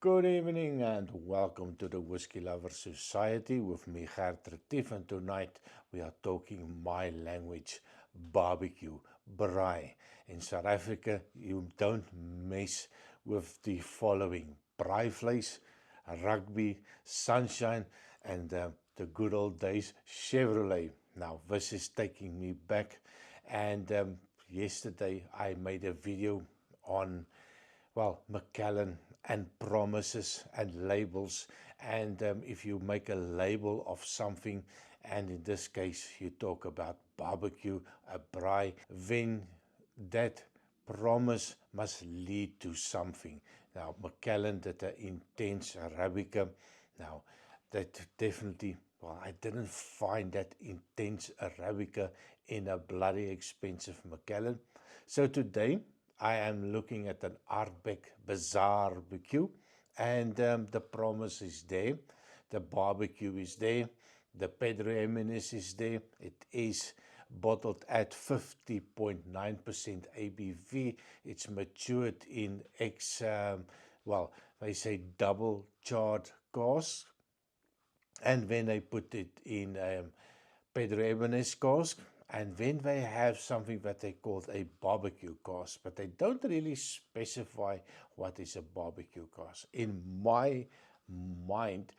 Good evening and welcome to the Whiskey Lover Society with me, Gert Retief, and tonight we are talking my language, barbecue, braai. In South Africa, you don't mess with the following: braaivleis, rugby, sunshine, and the good old days, Chevrolet. Now, this is taking me back, and yesterday I made a video on Macallan and promises and labels. And if you make a label of something, and in this case you talk about barbecue, a braai, then that promise must lead to something. Now, Macallan did an intense Arabica. Now, that definitely, I didn't find that intense Arabica in a bloody expensive Macallan. So today, I am looking at an Ardbeg Bizarrre BQ, and the promise is there, the barbecue is there, the Pedro Eminis is there. It is bottled at 50.9% ABV. It's matured in they say double charred cask, and then they put it in Pedro Eminis cask. And then they have something that they call a barbecue cask, but they don't really specify what is a barbecue cask. In my mind,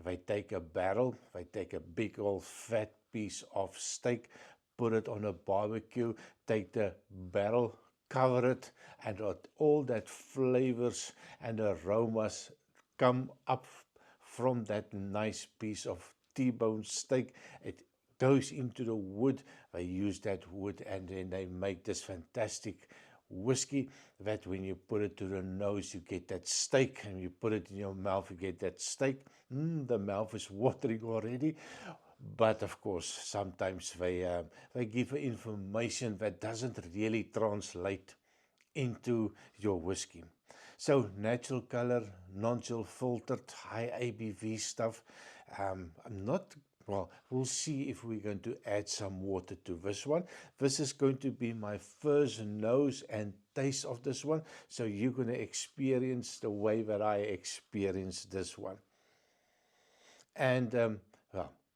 they take a barrel, they take a big old fat piece of steak, put it on a barbecue, take the barrel, cover it, and all that flavors and aromas come up from that nice piece of T-bone steak. It goes into the wood. They use that wood, and then they make this fantastic whiskey that when you put it to the nose, you get that steak, and you put it in your mouth, you get that steak. The mouth is watering already. But of course, sometimes they give information that doesn't really translate into your whiskey. So natural color, non-chill filtered, high ABV stuff. I'm not, we'll see if we're going to add some water to this one. This is going to be my first nose and taste of this one. So you're going to experience the way that I experienced this one. And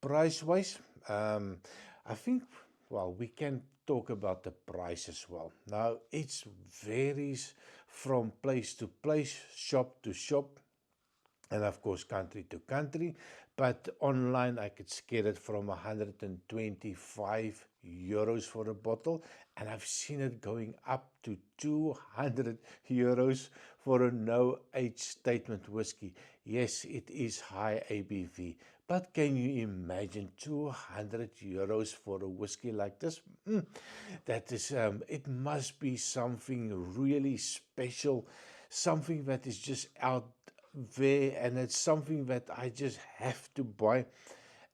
price-wise, I think, we can talk about the price as well. Now, it varies from place to place, shop to shop, and of course country to country. But online I could get it from 125 euros for a bottle, and I've seen it going up to 200 euros for a no age statement whiskey. Yes, it is high ABV, but can you imagine 200 euros for a whiskey like this? That is, it must be something really special, something that is just out there, and it's something that I just have to buy.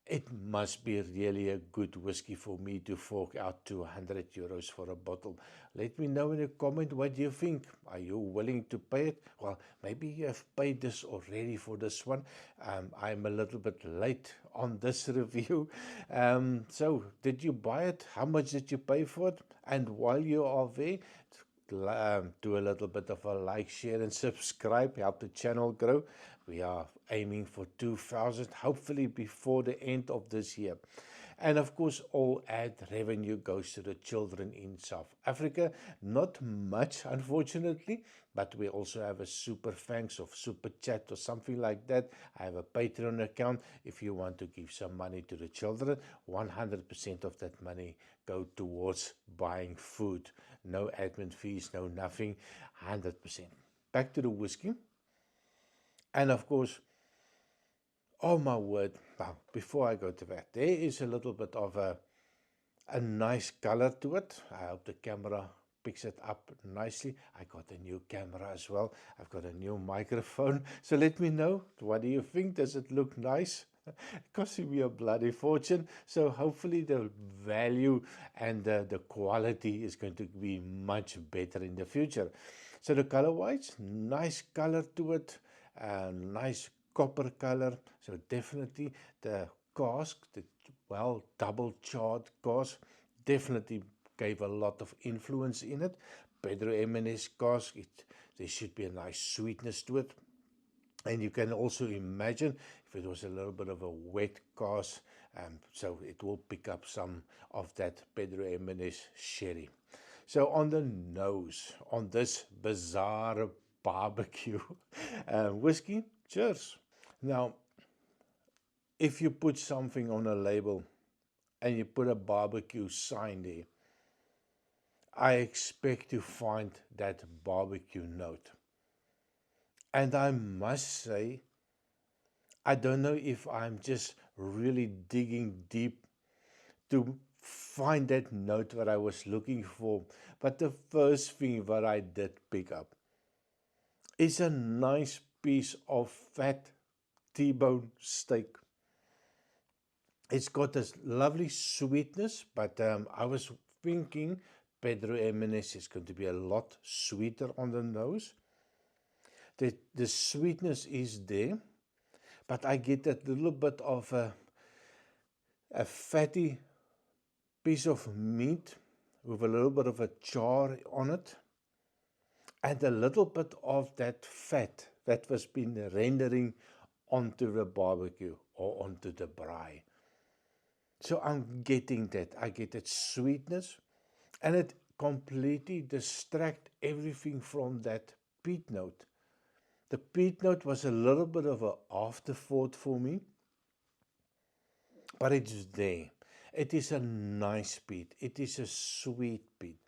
It must be really a good whiskey for me to fork out 200 euros for a bottle. Let me know in a comment, what do you think? Are you willing to pay it? Well, maybe you have paid this already for this one. I'm a little bit late on this review. So did you buy it? How much did you pay for it? And while you are there, do a little bit of a like, share, and subscribe. Help the channel grow. We are aiming for 2,000, hopefully before the end of this year. And of course, all ad revenue goes to the children in South Africa. Not much, unfortunately, but we also have a super thanks or super chat or something like that. I have a Patreon account. If you want to give some money to the children, 100% of that money go towards buying food. No admin fees, no nothing, 100%. Back to the whiskey. And of course, oh my word, before I go to that, there is a little bit of a nice color to it. I hope the camera picks it up nicely. I got a new camera as well. I've got a new microphone. So let me know, what do you think? Does it look nice? It costing me a bloody fortune. So hopefully the value and the quality is going to be much better in the future. So the color wise, nice color to it, nice copper color. So definitely the cask, the double charred cask, definitely gave a lot of influence in it. Pedro Eminis cask, there should be a nice sweetness to it. And you can also imagine if it was a little bit of a wet cast, so it will pick up some of that Pedro Ximénez sherry. So on the nose, on this Bizarre barbecue whiskey, cheers. Now, if you put something on a label and you put a barbecue sign there, I expect to find that barbecue note. And I must say, I don't know if I'm just really digging deep to find that note that I was looking for, but the first thing that I did pick up is a nice piece of fat T-bone steak. It's got this lovely sweetness, but I was thinking Pedro Ximénez is going to be a lot sweeter on the nose. The sweetness is there, but I get that little bit of a fatty piece of meat with a little bit of a char on it, and a little bit of that fat that was been rendering onto the barbecue or onto the braai. So I'm getting that. I get that sweetness, and it completely distracts everything from that peat note. The peat note was a little bit of an afterthought for me, but it's there. It is a nice peat. It is a sweet peat.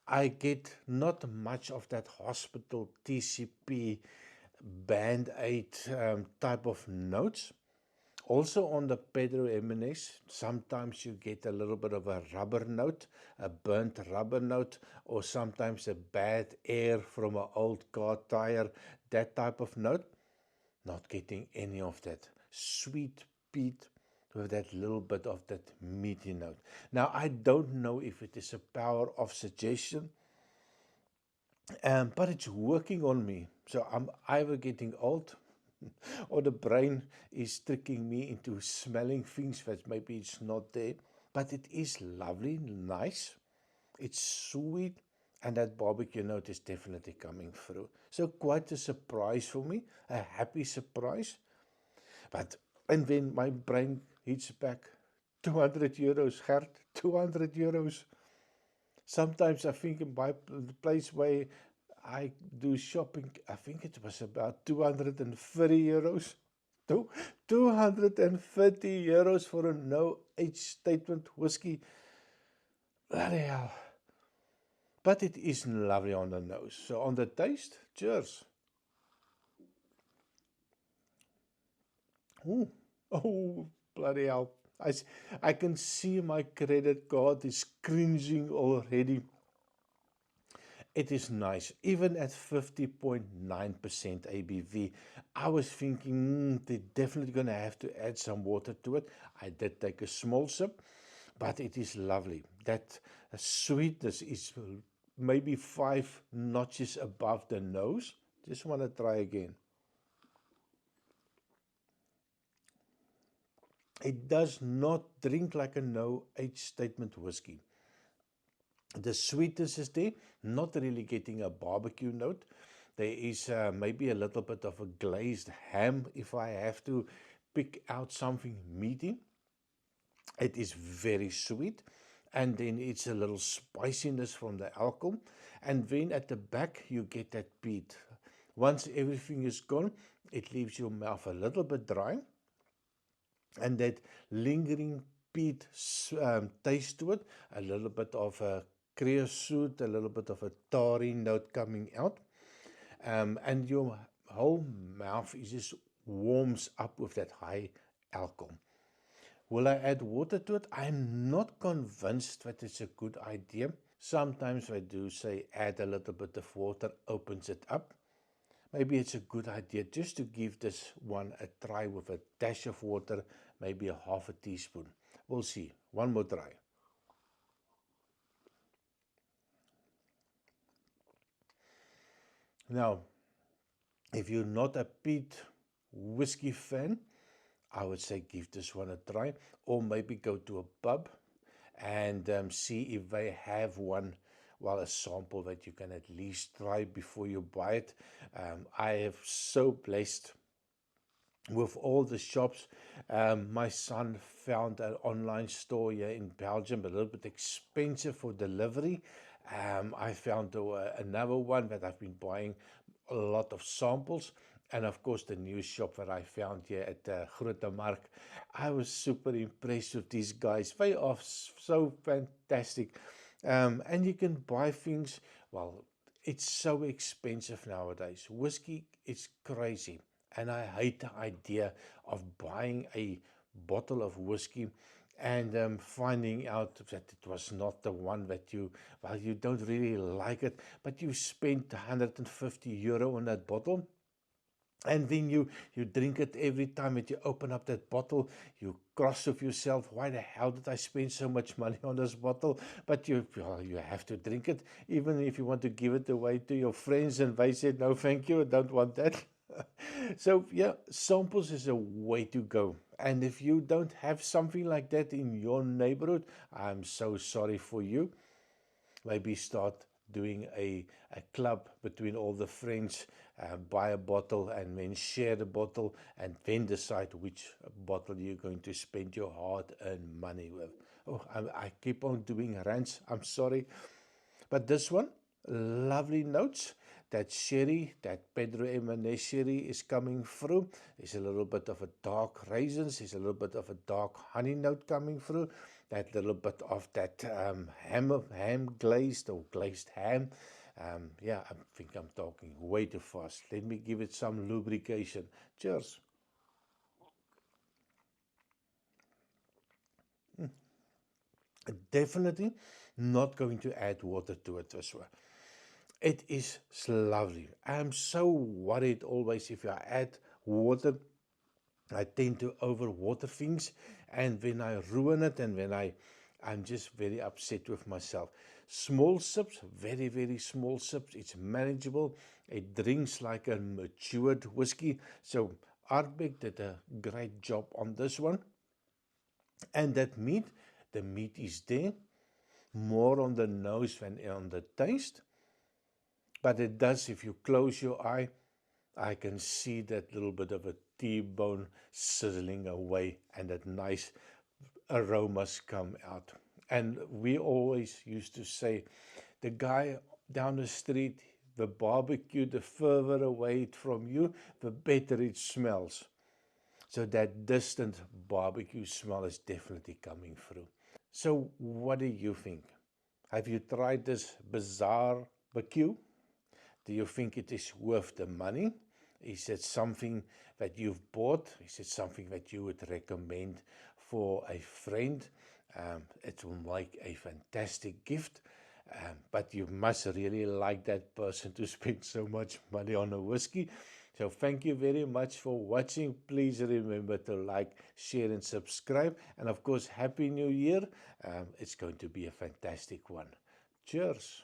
I get not much of that hospital TCP Band-Aid type of notes. Also on the Pedro Ximénez, sometimes you get a little bit of a rubber note, a burnt rubber note, or sometimes a bad air from an old car tire, that type of note. Not getting any of that. Sweet peat with that little bit of that meaty note. Now, I don't know if it is a power of suggestion, but it's working on me. So I'm either getting old or the brain is tricking me into smelling things that maybe it's not there. But it is lovely, nice. It's sweet, and that barbecue note is definitely coming through. So quite a surprise for me, a happy surprise. And then my brain hits back, 200 euros, Gert, 200 euros. Sometimes I think in the place where I do shopping, I think it was about 230 euros. 230 euros for a no age statement whiskey. Bloody hell. But it is lovely on the nose. So on the taste, cheers. Ooh. Oh, bloody hell. I can see my credit card is cringing already. It is nice, even at 50.9% ABV. I was thinking, they're definitely going to have to add some water to it. I did take a small sip, but it is lovely. That sweetness is maybe 5 notches above the nose. Just want to try again. It does not drink like a no-age statement whiskey. The sweetness is there, not really getting a barbecue note. There is maybe a little bit of a glazed ham if I have to pick out something meaty. It is very sweet, and then it's a little spiciness from the alcohol, and then at the back you get that peat. Once everything is gone, it leaves your mouth a little bit dry, and that lingering peat taste to it, a little bit of a creosote, a little bit of a tarry note coming out, and your whole mouth is just warms up with that high alcohol. Will I add water to it? I'm not convinced that it's a good idea. Sometimes I do say add a little bit of water, opens it up. Maybe it's a good idea just to give this one a try with a dash of water, maybe a half a teaspoon. We'll see. One more try. Now, if you're not a peat whiskey fan, I would say give this one a try, or maybe go to a pub and see if they have one well, a sample that you can at least try before you buy it. I am so blessed with all the shops. My son found an online store here in Belgium, a little bit expensive for delivery. I found another one that I've been buying a lot of samples. And of course, the new shop that I found here at Grote Markt. I was super impressed with these guys. They are so fantastic. And you can buy things, well, it's so expensive nowadays. Whiskey is crazy. And I hate the idea of buying a bottle of whiskey and finding out that it was not the one that well, you don't really like it, but you spent €150 on that bottle. And then you drink it every time that you open up that bottle. You cross with yourself, why the hell did I spend so much money on this bottle? But well, you have to drink it, even if you want to give it away to your friends and they said, no, thank you, I don't want that. So yeah, samples is a way to go. And if you don't have something like that in your neighborhood, I'm so sorry for you. Maybe start doing a club between all the friends, buy a bottle and then share the bottle, and then decide which bottle you're going to spend your hard-earned money with. Oh, I keep on doing rants, I'm sorry. But this one, lovely notes. That sherry, that Pedro Emanes sherry is coming through. There's a little bit of a dark raisins. There's a little bit of a dark honey note coming through. That little bit of that ham glazed or glazed ham. Yeah, I think I'm talking way too fast. Let me give it some lubrication. Cheers. Definitely not going to add water to it this way. It is lovely. I'm so worried always if I add water, I tend to overwater things, and when I ruin it, and when I'm just very upset with myself. Small sips, very, very small sips. It's manageable. It drinks like a matured whiskey. So Ardbeg did a great job on this one. And that meat, the meat is there, more on the nose than on the taste. But it does, if you close your eye, I can see that little bit of a T-bone sizzling away, and that nice aromas come out. And we always used to say, the guy down the street, the barbecue, the further away from you, the better it smells. So that distant barbecue smell is definitely coming through. So what do you think? Have you tried this Bizarre BQ? Do you think it is worth the money? Is it something that you've bought? Is it something that you would recommend for a friend? It will make a fantastic gift, but you must really like that person to spend so much money on a whiskey. So thank you very much for watching. Please remember to like, share and subscribe. And of course, Happy New Year. It's going to be a fantastic one. Cheers.